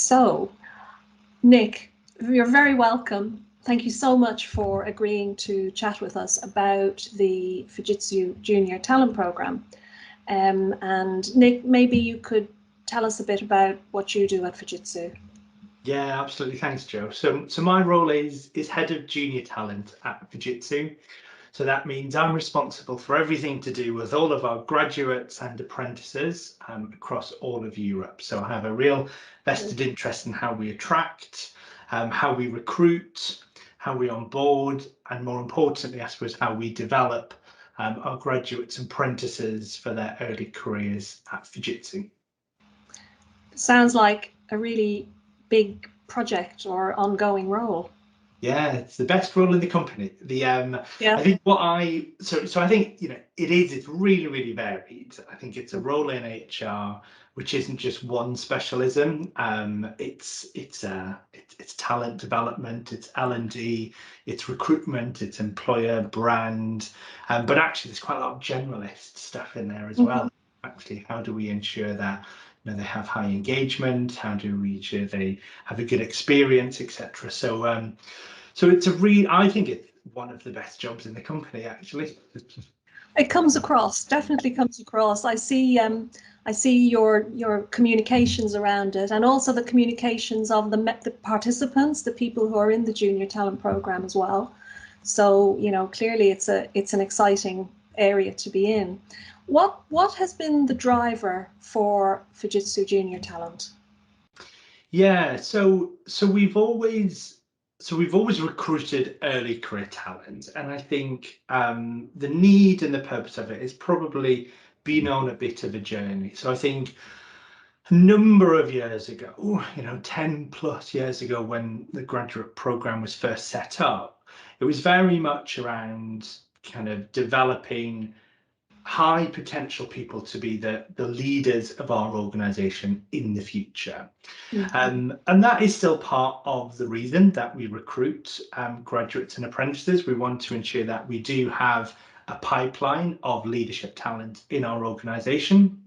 So, Nick, you're very welcome. Thank you so much for agreeing to chat with us about the Fujitsu Junior Talent Programme. And Nick, maybe you could tell us a bit about what you do at Fujitsu. Yeah, absolutely. Thanks, Joe. So my role is head of junior talent at Fujitsu. So that means I'm responsible for everything to do with all of our graduates and apprentices across all of Europe. So I have a real vested interest in how we attract, how we recruit, how we onboard, and more importantly, I suppose, how we develop our graduates and apprentices for their early careers at Fujitsu. Sounds like a really big project or ongoing role. Yeah, it's the best role in the company. I think I think it's really varied. I think it's a role in HR which isn't just one specialism. It's talent development, it's L&D, it's recruitment, it's employer brand, but actually there's quite a lot of generalist stuff in there as well. Actually, how do we ensure that they have high engagement? How do we ensure they have a good experience, etc. So it's I think it's one of the best jobs in the company, actually. It comes across, definitely comes across. I see your communications around it, and also the communications of the participants, the people who are in the Junior Talent Programme as well. So clearly it's an exciting area to be in. What has been the driver for Fujitsu Junior Talent? Yeah, so we've always recruited early career talent, and I think the need and the purpose of it has probably been on a bit of a journey. So I think a number of years ago, 10 plus years ago, when the graduate program was first set up, it was very much around kind of developing high potential people to be the leaders of our organization in the future. And that is still part of the reason that we recruit graduates and apprentices. We want to ensure that we do have a pipeline of leadership talent in our organization.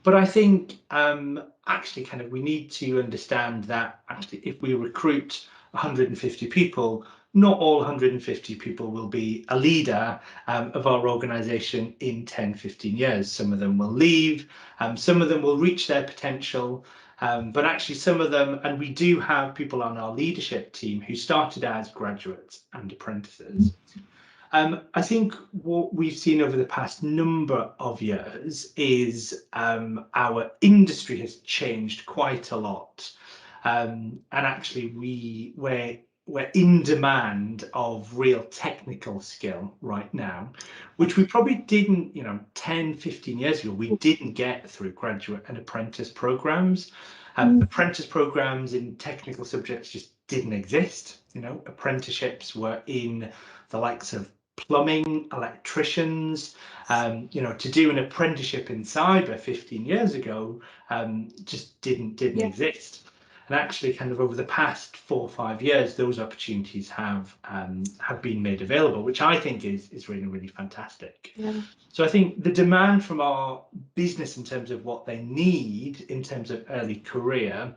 But I think actually we need to understand that actually if we recruit 150 people, not all 150 people will be a leader of our organization in 10, 15 years. Some of them will leave, some of them will reach their potential, but actually some of them, and we do have people on our leadership team who started as graduates and apprentices. I think what we've seen over the past number of years is our industry has changed quite a lot, and actually we're in demand of real technical skill right now, which we probably didn't 10, 15 years ago we didn't get through graduate and apprentice programs. Apprentice programs in technical subjects just didn't exist. Apprenticeships were in the likes of plumbing, electricians. To do an apprenticeship in cyber 15 years ago just didn't exist. And actually over the past 4 or 5 years, those opportunities have been made available, which I think is really fantastic. So I think the demand from our business in terms of what they need in terms of early career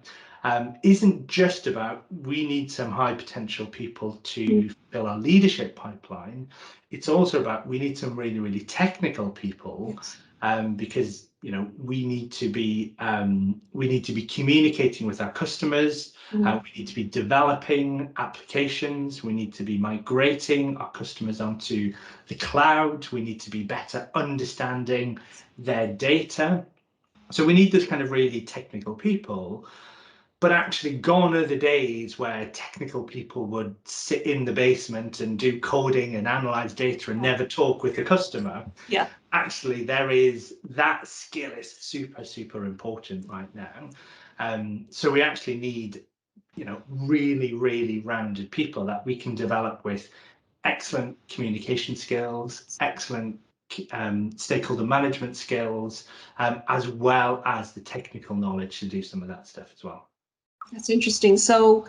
isn't just about we need some high potential people to fill our leadership pipeline. It's also about we need some really technical people, because we need to be communicating with our customers. We need to be developing applications. We need to be migrating our customers onto the cloud. We need to be better understanding their data. So we need those really technical people. But actually gone are the days where technical people would sit in the basement and do coding and analyze data and never talk with the customer. Actually that skill is super important right now. So we actually need really rounded people that we can develop with excellent communication skills, excellent stakeholder management skills, as well as the technical knowledge to do some of that stuff as well. That's interesting. So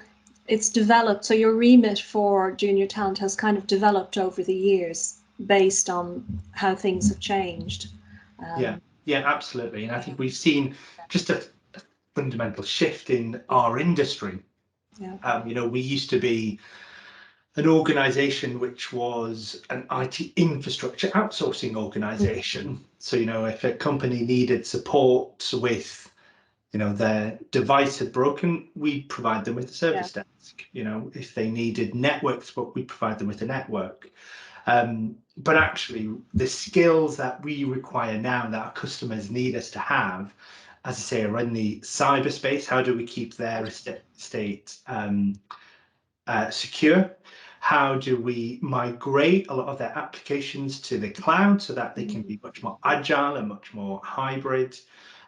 it's developed, so your remit for junior talent has kind of developed over the years based on how things have changed. Yeah, absolutely. And I think we've seen just a fundamental shift in our industry. Yeah. You know, we used to be an organization which was an IT infrastructure outsourcing organization. So, you know, if a company needed support with, you know, their device had broken, we'd provide them with a service desk. You know, if they needed network support, we'd provide them with a network. But actually, the skills that we require now, that our customers need us to have, as I say, are in the cyberspace. How do we keep their estate secure? How do we migrate a lot of their applications to the cloud so that they can be much more agile and much more hybrid?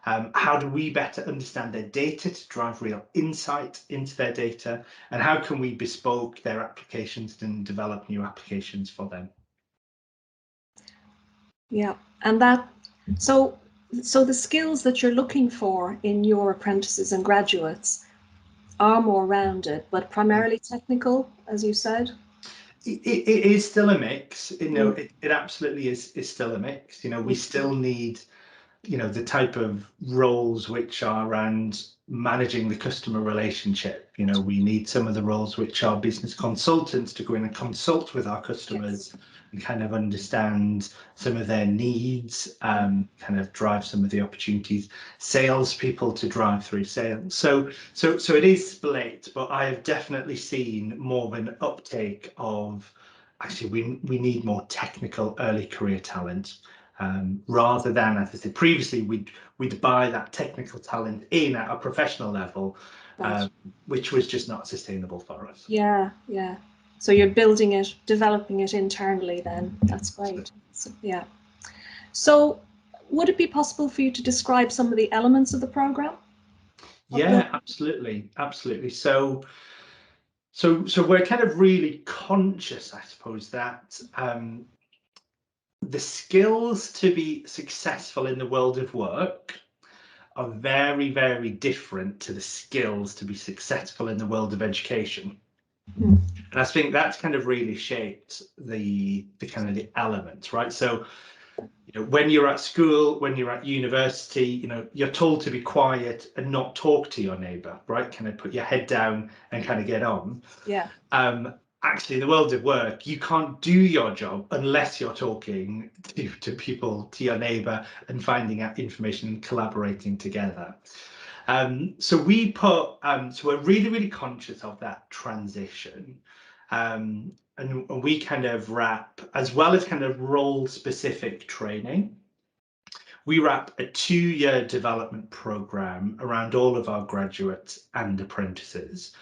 How do we better understand their data to drive real insight into their data? And how can we bespoke their applications and develop new applications for them? Yeah, and that, so the skills that you're looking for in your apprentices and graduates are more rounded, but primarily technical, as you said. It is still a mix. You know, it absolutely is still a mix. You know, we still need, you know, the type of roles which are around managing the customer relationship. You know, we need some of the roles which are business consultants to go in and consult with our customers and kind of understand some of their needs, kind of drive some of the opportunities, salespeople to drive through sales. So it is split, but I have definitely seen more of an uptake of, actually, we need more technical early career talent. Rather than, as I said previously, we'd buy that technical talent in at a professional level, which was just not sustainable for us. Yeah, yeah. So you're building it, developing it internally then. That's great. So, yeah. So would it be possible for you to describe some of the elements of the program? Yeah, absolutely. Absolutely. So we're kind of really conscious, I suppose, that the skills to be successful in the world of work are very, very different to the skills to be successful in the world of education. And I think that's kind of really shaped the kind of the elements, right? So, you know, when you're at school, when you're at university, you know, you're told to be quiet and not talk to your neighbor, right? Kind of put your head down and kind of get on. Yeah. Actually, in the world of work, you can't do your job unless you're talking to people, to your neighbor, and finding out information and collaborating together. So we put, so we're really, really conscious of that transition. And we kind of wrap, as well as kind of role-specific training, we wrap a 2-year development program around all of our graduates and apprentices,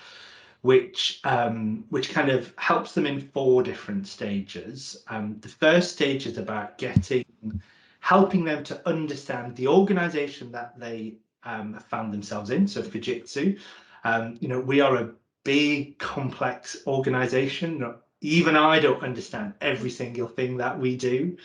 which kind of helps them in 4 different stages. The first stage is about helping them to understand the organization that they have found themselves in. So Fujitsu, you know, we are a big, complex organization. Even I don't understand every single thing that we do.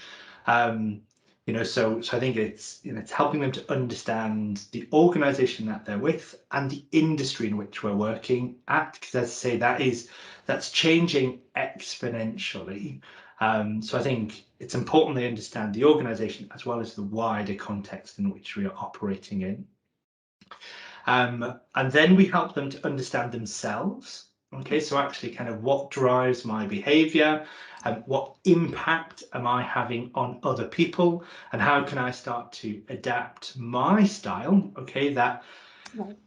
You know, so I think it's, you know, it's helping them to understand the organization that they're with and the industry in which we're working at, because as I say, that's changing exponentially. So I think it's important they understand the organization as well as the wider context in which we are operating in. And then we help them to understand themselves. Okay, so actually kind of what drives my behavior and what impact am I having on other people, and how can I start to adapt my style, okay, that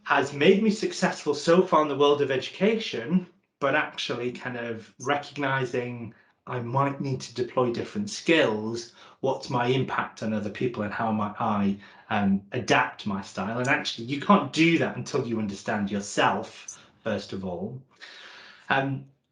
has made me successful so far in the world of education, but actually kind of recognizing I might need to deploy different skills. What's my impact on other people, and how might I adapt my style? And actually, you can't do that until you understand yourself, first of all.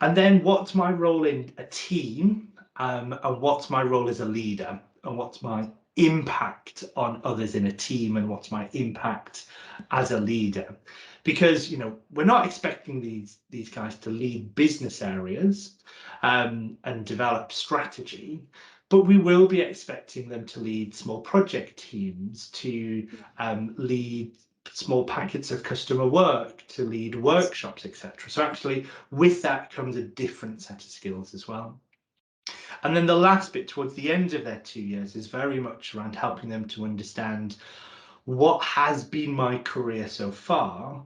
And then what's my role in a team, and what's my role as a leader, and what's my impact on others in a team, and what's my impact as a leader? Because, you know, we're not expecting these guys to lead business areas and develop strategy, but we will be expecting them to lead small project teams, to lead small packets of customer work, to lead workshops, etc. So actually, with that comes a different set of skills as well. And then the last bit towards the end of their 2 years is very much around helping them to understand what has been my career so far?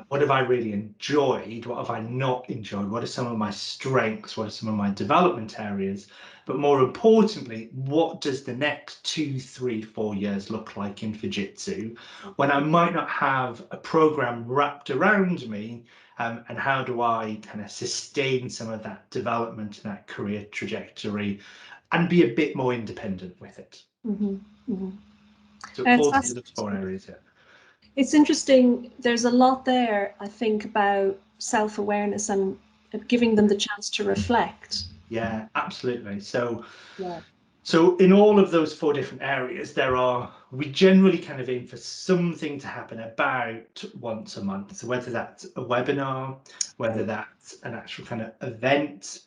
What have I really enjoyed? What have I not enjoyed? What are some of my strengths? What are some of my development areas? But more importantly, what does the next 2, 3, 4 years look like in Fujitsu when I might not have a program wrapped around me? And how do I kind of sustain some of that development and that career trajectory and be a bit more independent with it? So it falls into those 4 areas here. It's interesting. There's a lot there, I think, about self-awareness and giving them the chance to reflect. Yeah, absolutely. So in all of those 4 different areas, we generally kind of aim for something to happen about once a month. So whether that's a webinar, whether that's an actual kind of event,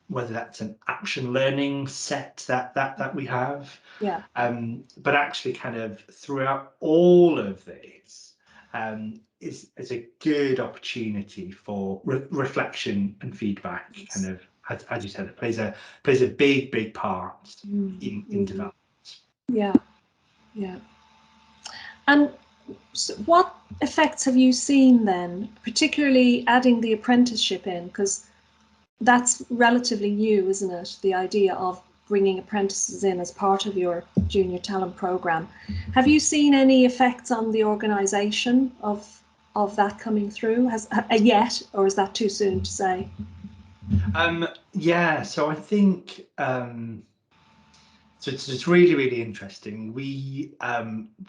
whether that's an action learning set that we have. Yeah. But actually kind of throughout all of this is a good opportunity for reflection and feedback, kind of, as you said, it plays a big part in development. Yeah. And so what effects have you seen then, particularly adding the apprenticeship in, because that's relatively new, isn't it? The idea of bringing apprentices in as part of your junior talent program. Have you seen any effects on the organisation of that coming through? Yet, or is that too soon to say? Yeah, so I think so it's really interesting. We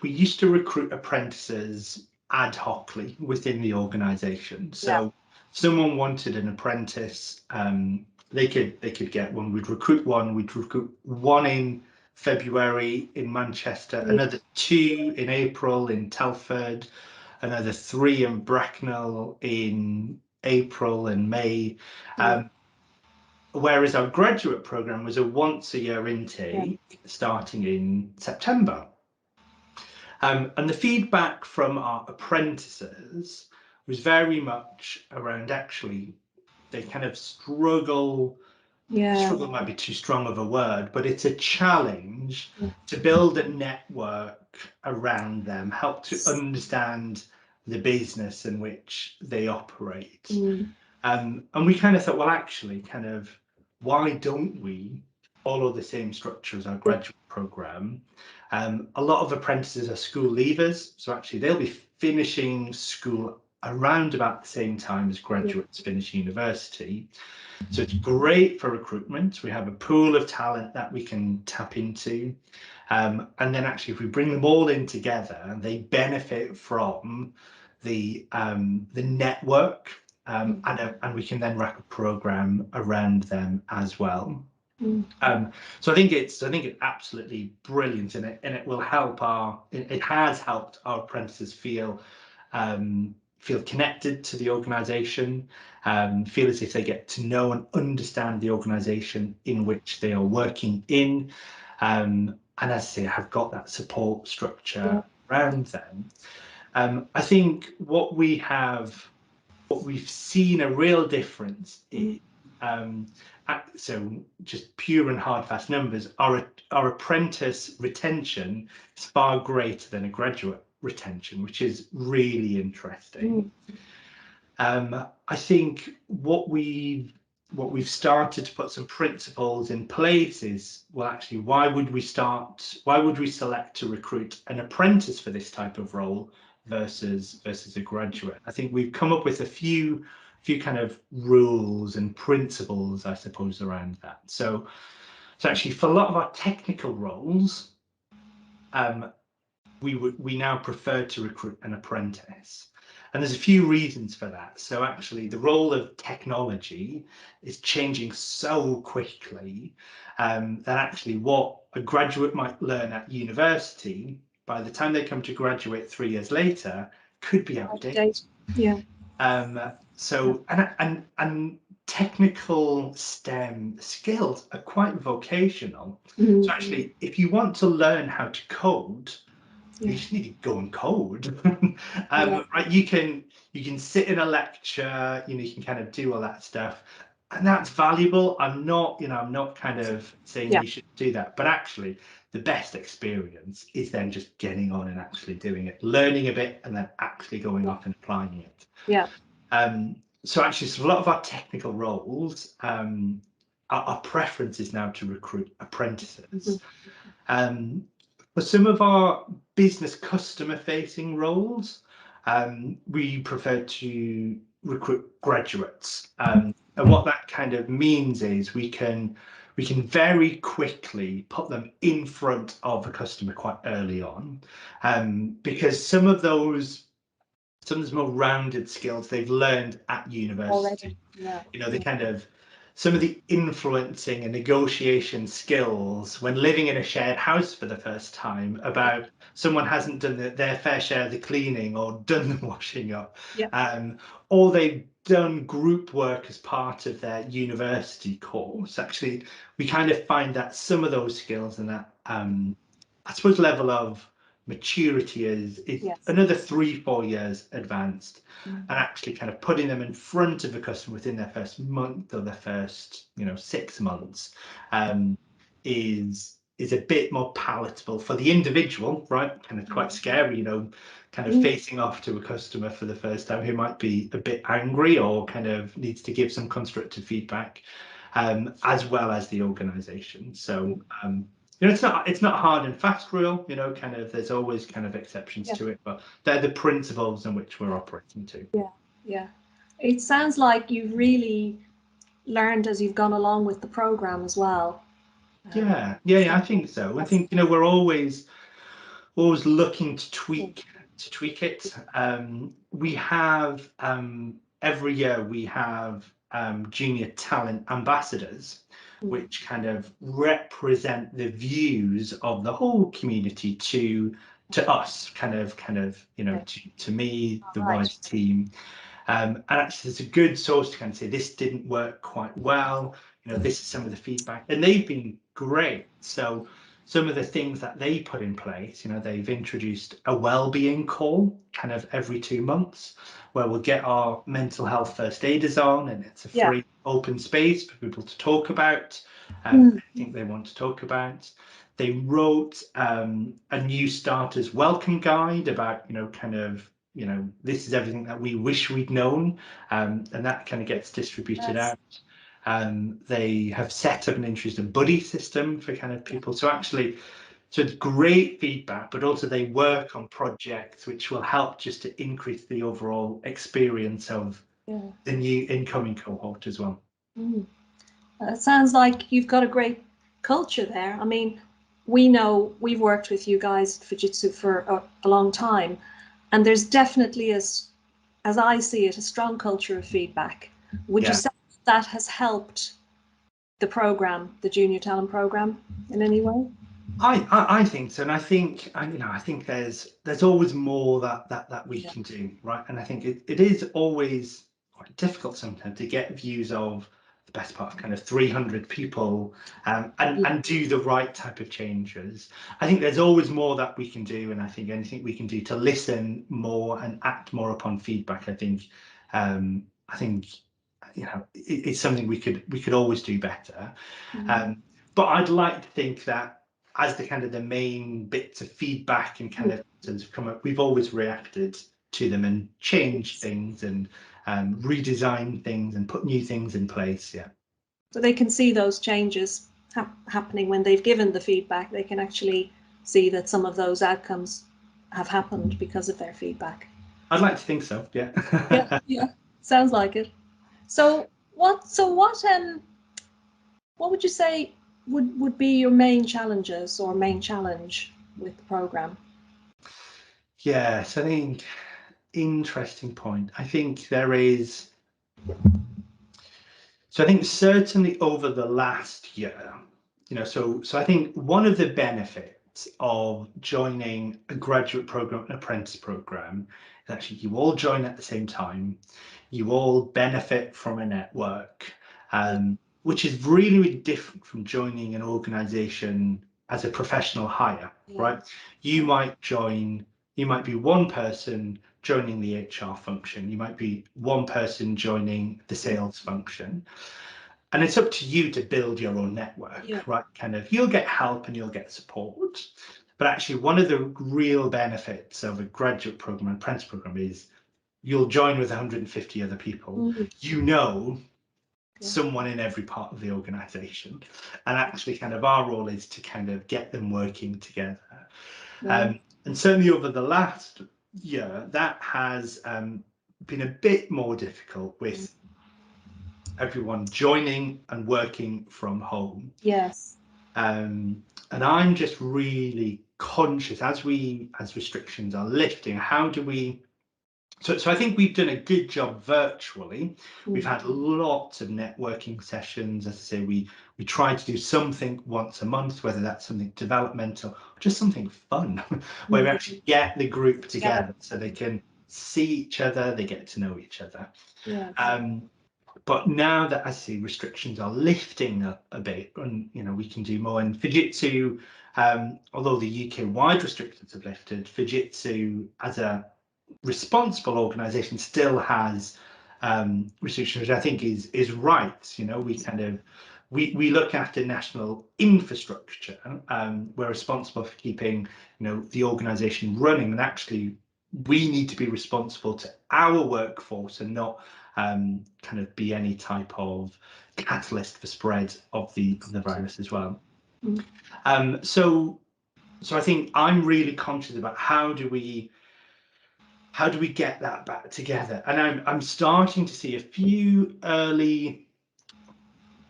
used to recruit apprentices ad hocly within the organisation. So someone wanted an apprentice, they could get one. We'd recruit one in February in Manchester, another 2 in April in Telford, another 3 in Bracknell in April and May. Whereas our graduate program was a once-a-year intake starting in September. And the feedback from our apprentices was very much around, actually, they kind of struggle might be too strong of a word, but it's a challenge to build a network around them, help to understand the business in which they operate. And we kind of thought, well, actually, kind of, why don't we follow the same structure as our graduate program? A lot of apprentices are school leavers, so actually they'll be finishing school around about the same time as graduates finish university. So it's great for recruitment. We have a pool of talent that we can tap into. And then actually, if we bring them all in together, they benefit from the network. And we can then wrap a program around them as well. So I think it's absolutely brilliant, and it will help it has helped our apprentices feel connected to the organisation, feel as if they get to know and understand the organisation in which they are working in, and as I say, have got that support structure around them. I think what we've seen a real difference in, so just pure and hard fast numbers, our apprentice retention is far greater than a graduate retention, which is really interesting. I think what we've started to put some principles in place is, well, actually, why would we select to recruit an apprentice for this type of role versus a graduate? I think we've come up with a few kind of rules and principles, I suppose, around that. So actually, for a lot of our technical roles, we now prefer to recruit an apprentice. And there's a few reasons for that. So actually, the role of technology is changing so quickly that actually what a graduate might learn at university, by the time they come to graduate 3 years later, could be outdated. So and technical STEM skills are quite vocational. So actually, if you want to learn how to code, you just need to go and code. Right? You can sit in a lecture, you can kind of do all that stuff, and that's valuable. I'm not, I'm not kind of saying Yeah. you should do that, but actually the best experience is then just getting on and actually doing it, learning a bit, and then actually going off and applying it. Yeah. So actually, so a lot of our technical roles, our preference is now to recruit apprentices. For some of our business customer facing roles, we prefer to recruit graduates. And what that kind of means is we can very quickly put them in front of a customer quite early on, because some of those more rounded skills they've learned at university. Already. Yeah. The kind of some of the influencing and negotiation skills when living in a shared house for the first time, about someone hasn't done their fair share of the cleaning or done the washing up, or they've done group work as part of their university course. Actually, we kind of find that some of those skills and that, I suppose, level of maturity is another 3-4 years advanced. And actually kind of putting them in front of a customer within their first month or their first 6 months is a bit more palatable for the individual, right? Kind of quite scary, kind of facing off to a customer for the first time who might be a bit angry or kind of needs to give some constructive feedback, as well as the organization. So it's not a hard and fast rule, kind of, there's always kind of exceptions to it, but they're the principles in which we're operating to. Yeah. It sounds like you've really learned as you've gone along with the program as well. Yeah, I think so. I think, we're always looking to tweak it. We have, every year we have junior talent ambassadors, which kind of represent the views of the whole community to us, kind of to me, the wider team. And actually, it's a good source to kind of say this didn't work quite well. This is some of the feedback, and they've been great. So some of the things that they put in place, they've introduced a well-being call kind of every 2 months, where we'll get our mental health first aiders on, and it's a free open space for people to talk about anything they want to talk about. They wrote a new starters welcome guide about kind of this is everything that we wish we'd known, and that kind of gets distributed out. They have set up an interesting buddy system for kind of people. So it's great feedback, but also they work on projects which will help just to increase the overall experience of the new incoming cohort as well. It sounds like you've got a great culture there. I mean, we know we've worked with you guys, Fujitsu, for a long time, and there's definitely, as I see it, a strong culture of feedback. Would you say that has helped the program, the Junior Talent Program, in any way? I think so, and I think I think there's always more that we can do, right? And I think it is always quite difficult sometimes to get views of the best part of kind of 300 people, and do the right type of changes. I think there's always more that we can do, and I think anything we can do to listen more and act more upon feedback, I think it's something we could always do better. But I'd like to think that as the kind of the main bits of feedback and kind of have come up, we've always reacted to them and changed things and redesign things and put new things in place. So they can see those changes happening when they've given the feedback. They can actually see that some of those outcomes have happened because of their feedback. I'd like to think so. Yeah. Sounds like it. So what would you say would be your main challenges or main challenge with the program? Yes, I think interesting point. I think there is. So I think certainly over the last year, so I think one of the benefits of joining a graduate program, an apprentice program, is actually you all join at the same time, you all benefit from a network, which is really, really different from joining an organization as a professional hire, right? You might be one person joining the HR function, you might be one person joining the sales function. and it's up to you to build your own network, right? Kind of, you'll get help and you'll get support. But actually, one of the real benefits of a graduate program and apprentice program is you'll join with 150 other people. You know someone in every part of the organization, and actually kind of our role is to kind of get them working together. And certainly over the last year, that has been a bit more difficult with everyone joining and working from home. Yes. And I'm just really conscious as restrictions are lifting, how do we, so I think we've done a good job virtually. We've had lots of networking sessions. As I say, we try to do something once a month, whether that's something developmental or just something fun, where we actually get the group together so they can see each other, they get to know each other. But now that, as I say, restrictions are lifting a bit, and we can do more. And Fujitsu, although the UK-wide restrictions have lifted, Fujitsu as a responsible organisation still has restrictions, which I think is right. We look after national infrastructure. We're responsible for keeping the organisation running, and actually we need to be responsible to our workforce and not kind of be any type of catalyst for spread of the virus as well. So I think I'm really conscious about how do we get that back together, and I'm starting to see a few early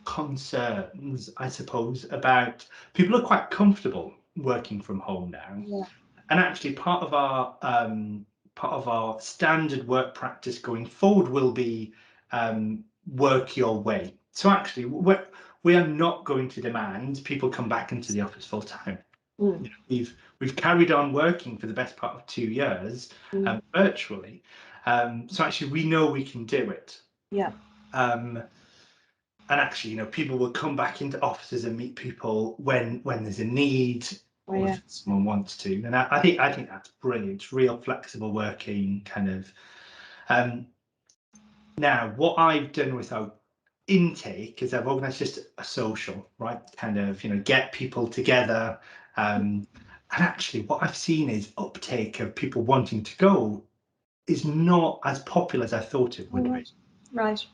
concerns, I suppose, about people are quite comfortable working from home now, and actually part of our standard work practice going forward will be work your way. So actually, we are not going to demand people come back into the office full time. We've carried on working for the best part of 2 years virtually, so actually we know we can do it. And actually, people will come back into offices and meet people when there's a need, or if someone wants to. And I think that's brilliant. Real flexible working kind of. Now, what I've done with our intake is I've organised just a social, right? Kind of, get people together. And actually, what I've seen is uptake of people wanting to go is not as popular as I thought it would be. Right.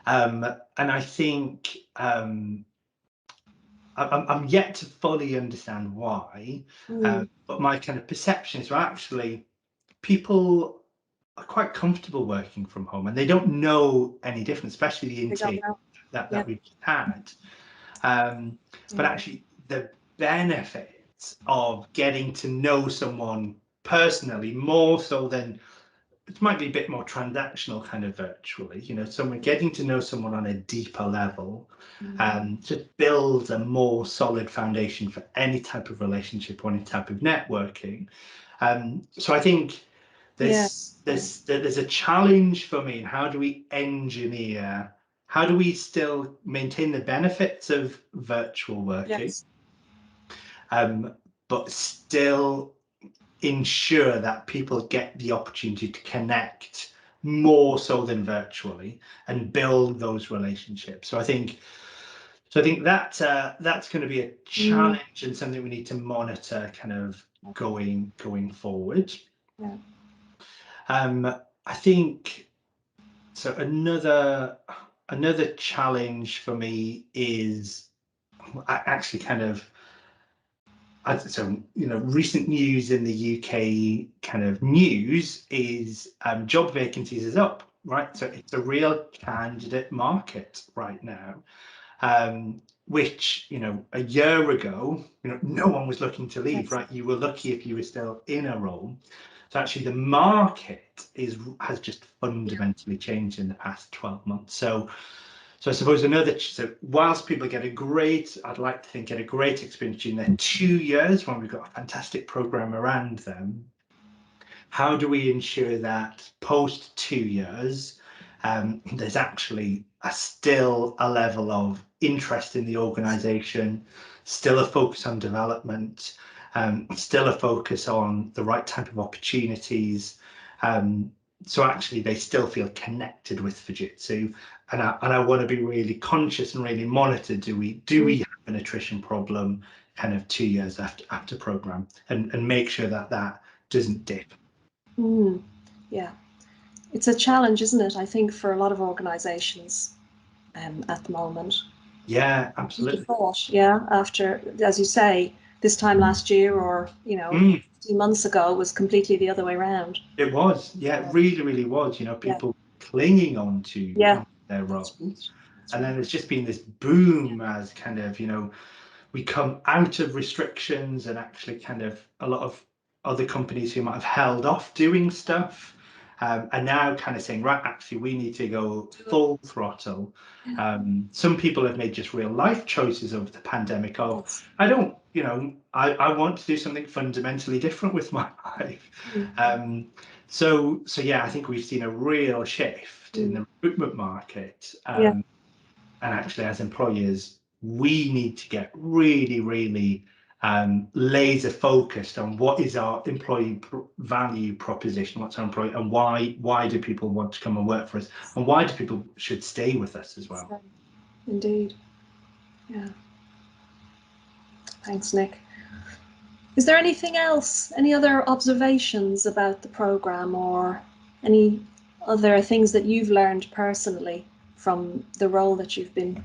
And I think I'm yet to fully understand why, but my kind of perception is, well, actually, people are quite comfortable working from home, and they don't know any different, especially the intake that we've had. But actually, the benefits of getting to know someone personally, more so than it might be a bit more transactional kind of virtually, someone getting to know someone on a deeper level, just builds a more solid foundation for any type of relationship or any type of networking. So I think there's a challenge for me in how do we still maintain the benefits of virtual working, but still ensure that people get the opportunity to connect more so than virtually and build those relationships. So I think that's going to be a challenge and something we need to monitor kind of going forward. I think so. Another challenge for me is actually kind of, so recent news in the UK kind of news is job vacancies is up, right? So it's a real candidate market right now, which a year ago no one was looking to leave, right? You were lucky if you were still in a role. So actually the market has just fundamentally changed in the past 12 months. So I suppose whilst people I'd like to think get a great experience in their 2 years when we've got a fantastic program around them, how do we ensure that post 2 years there's actually still a level of interest in the organisation, still a focus on development, still a focus on the right type of opportunities, so actually they still feel connected with Fujitsu and I want to be really conscious and really monitor, do we have an attrition problem kind of 2 years after program, and make sure that doesn't dip. Yeah, it's a challenge, isn't it? I think for a lot of organisations at the moment. Yeah, absolutely. Yeah, after, as you say, this time last year, or 15 months ago, was completely the other way around. It was, yeah, it really was. People clinging on to their roles, and then there's just been this boom as kind of we come out of restrictions, and actually kind of a lot of other companies who might have held off doing stuff are now kind of saying, right, actually we need to go full throttle. Some people have made just real life choices over the pandemic of, I don't, I want to do something fundamentally different with my life. So yeah, I think we've seen a real shift in the recruitment market. And actually, as employers, we need to get really laser focused on what is our employee value proposition, what's our employee, and why do people want to come and work for us, and why do people should stay with us as well. Indeed. Yeah. Thanks, Nick. Is there anything else, any other observations about the programme, or any other things that you've learned personally from the role that you've been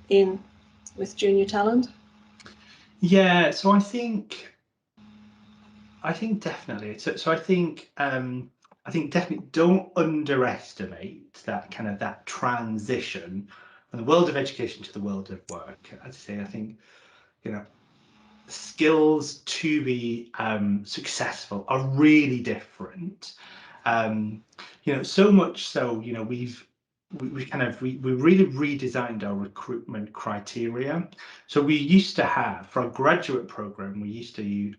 in with junior talent? Yeah, so I think definitely. So I think definitely don't underestimate that kind of that transition from the world of education to the world of work. As I say, I think skills to be successful are really different. So much so, we really redesigned our recruitment criteria. So we used to have, for our graduate program, we used to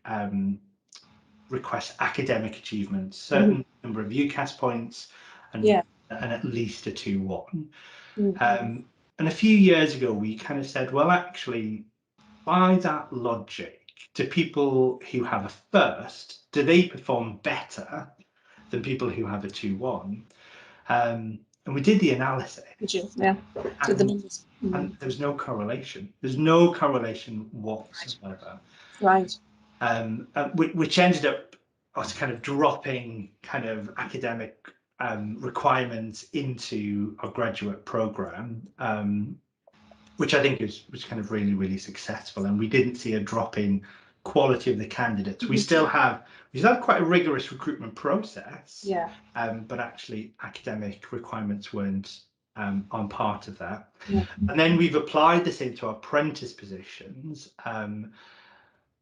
request academic achievements, certain number of UCAS points, and at least a 2-1. And a few years ago, we kind of said, well, actually, by that logic, do people who have a first, do they perform better than people who have a 2-1? And we did the analysis. And there's no correlation. There's no correlation whatsoever. Right. Which ended up us kind of dropping kind of academic requirements into our graduate program, which I think was kind of really successful, and we didn't see a drop in quality of the candidates. We still have quite a rigorous recruitment process, but actually academic requirements weren't on part of that. And then we've applied the same to our apprentice positions.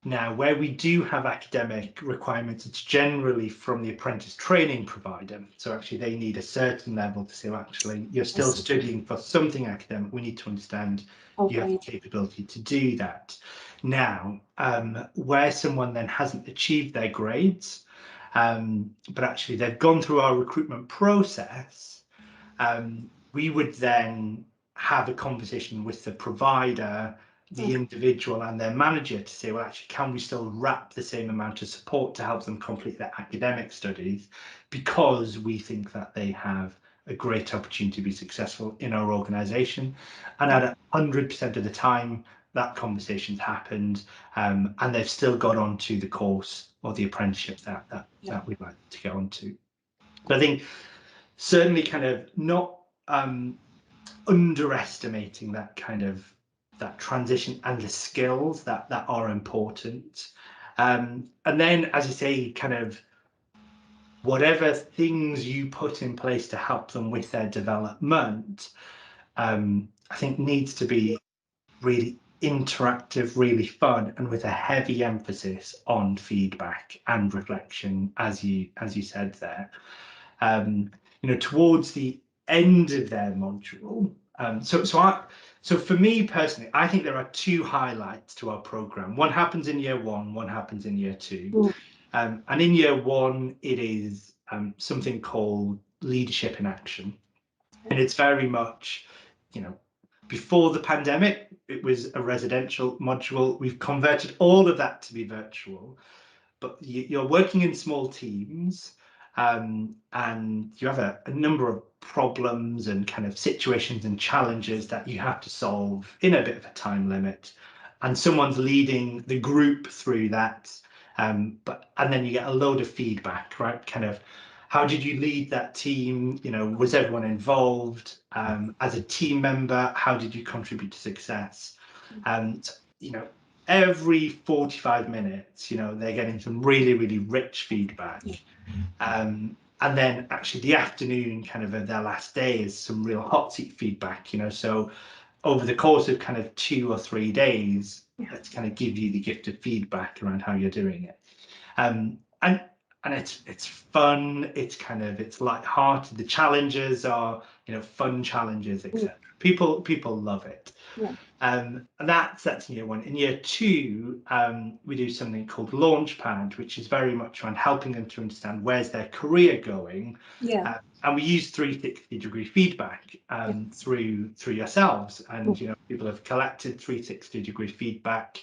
Now, where we do have academic requirements, it's generally from the apprentice training provider. So actually they need a certain level to say, well, actually, you're still studying for something academic. We need to understand you have the capability to do that. Now, where someone then hasn't achieved their grades, but actually they've gone through our recruitment process, we would then have a conversation with the provider, the individual, and their manager to say, well, actually, can we still wrap the same amount of support to help them complete their academic studies, because we think that they have a great opportunity to be successful in our organisation. And at 100% of the time, that conversation's happened, and they've still got onto the course or the apprenticeship that we'd like to get onto. But I think certainly kind of not underestimating that kind of that transition and the skills that are important. And then, as you say, kind of whatever things you put in place to help them with their development, I think needs to be really interactive, really fun, and with a heavy emphasis on feedback and reflection, as you said there. Towards the end of their module. So for me personally, I think there are 2 highlights to our program. One happens in year 1, one happens in year 2. And in year 1, it is something called leadership in action. And it's very much, before the pandemic, it was a residential module. We've converted all of that to be virtual, but you're working in small teams. and you have a number of problems and kind of situations and challenges that you have to solve in a bit of a time limit, and someone's leading the group through that. And then you get a load of feedback, right? Kind of, how did you lead that team? You know, was everyone involved? As a team member, how did you contribute to success? And, you know, every 45 minutes, you know, they're getting some really, really rich feedback. And then actually the afternoon kind of their last day is some real hot seat feedback, you know. So over the course of kind of 2 or 3 days, let's kind of give you the gift of feedback around how you're doing it. And it's fun, it's light-hearted. The challenges are, you know, fun challenges, etc. People love it. And that's year one. In year two, we do something called Launchpad, which is very much around helping them to understand where's their career going. And we use 360-degree feedback through yourselves. And you know, people have collected 360-degree feedback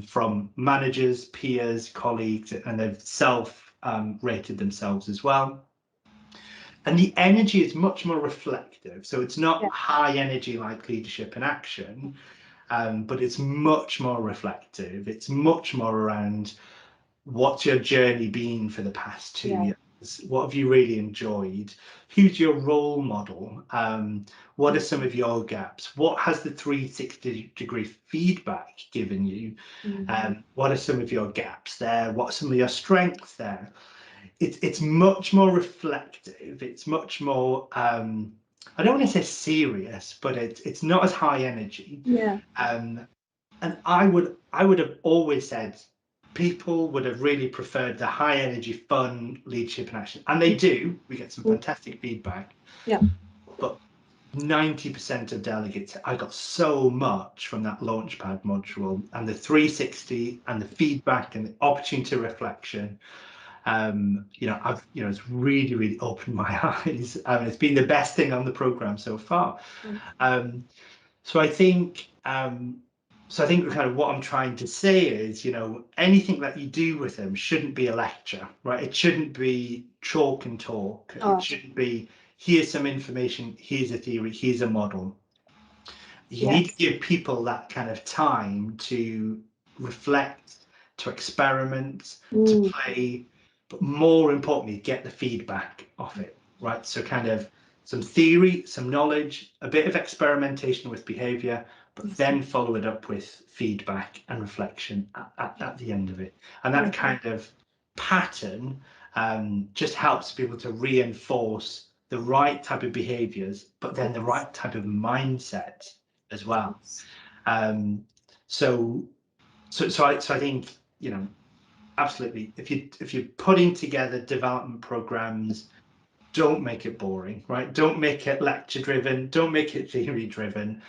from managers, peers, colleagues, and they've self-rated themselves as well. And the energy is much more reflective. So it's not high energy like leadership and action, but it's much more reflective. It's much more around what's your journey been for the past 2 years? What have you really enjoyed? Who's your role model? What are some of your gaps? What has the 360-degree feedback given you? What are some of your gaps there? What are some of your strengths there? It's much more reflective. It's much more, I don't want to say serious, but it's not as high energy. And I would have always said people would have really preferred the high energy, fun leadership and action, and they do. We get some fantastic feedback. But 90% of delegates, I got so much from that Launchpad module and the 360 and the feedback and the opportunity to reflection. You know, it's really, really opened my eyes. It's been the best thing on the program so far. So I think kind of what I'm trying to say is, you know, anything that you do with them shouldn't be a lecture, right? It shouldn't be chalk and talk. It shouldn't be, here's some information, here's a theory, here's a model. You need to give people that kind of time to reflect, to experiment, to play, but more importantly, get the feedback off it, right? So kind of some theory, some knowledge, a bit of experimentation with behavior, but then follow it up with feedback and reflection at the end of it. And that kind of pattern just helps people to reinforce the right type of behaviors, but then the right type of mindset as well. So I think, you know, absolutely, if you're putting together development programs, don't make it boring, right? Don't make it lecture driven, don't make it theory driven.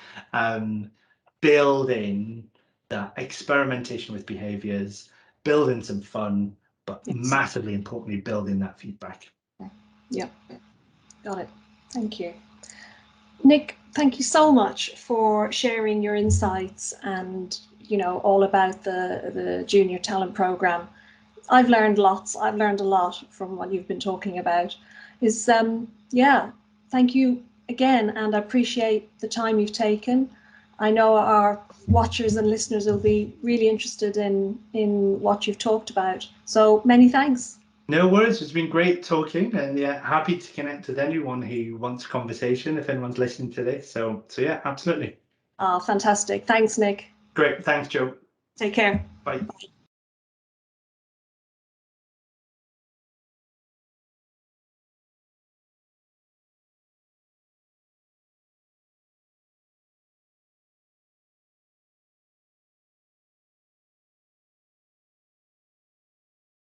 Build in that experimentation with behaviors, build in some fun, but massively importantly, build in that feedback. Got it. Thank you. Nick, thank you so much for sharing your insights and, you know, all about the Junior Talent Programme. I've learned lots. I've learned a lot from what you've been talking about. Thank you again, and I appreciate the time you've taken. I know our watchers and listeners will be really interested in what you've talked about. So many thanks. No worries, it's been great talking, and happy to connect with anyone who wants a conversation if anyone's listening to this. So yeah, absolutely. Fantastic. Thanks, Nick. Great, thanks, Joe. Take care. Bye.